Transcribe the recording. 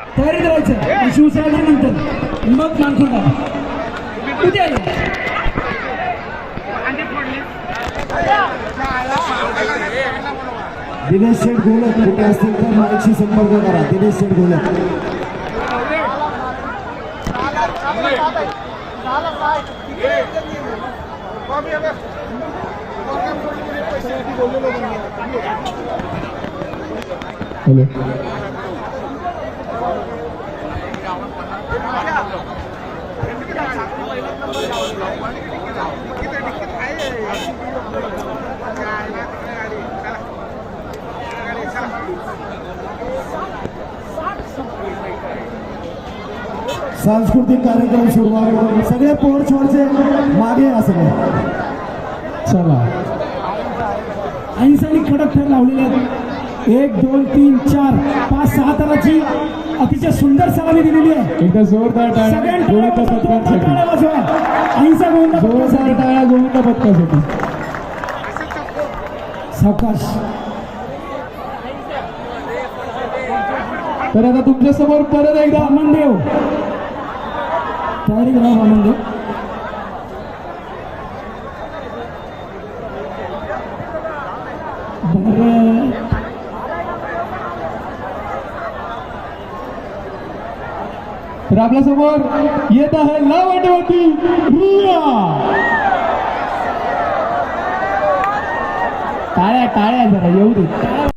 तयारी करायचं शिवसेनेनंतर मग मानखुंडा उद्या दिनेश शेठ गोलक कुठे असतील तर माईकशी संपर्क करा. दिनेश शेठ गोलक सांस्कृतिक कार्यक्रम सुरुवात. सगळे पोर्चवरचे मागे या सगळे. चला ऐंसानी कडक ठर लावलेले आहेत. 1 2 3 4 5 6 तराची अतिशय सुंदर सलामी दिलेली आहे. एकदा जोरदार टाळ्या गोविंद पथकासाठी. ऐंसा गोविंद जोरदार टाळ्या गोविंद पथकासाठी. सावकाश. तर आता तुमच्या समोर परत एकदा वामनदेव तयारी करा. वामनदेव बरं तर आपल्या समोर येत आहे लावंडवती रिया. टाळ्या टाळ्या जरा येऊ दे.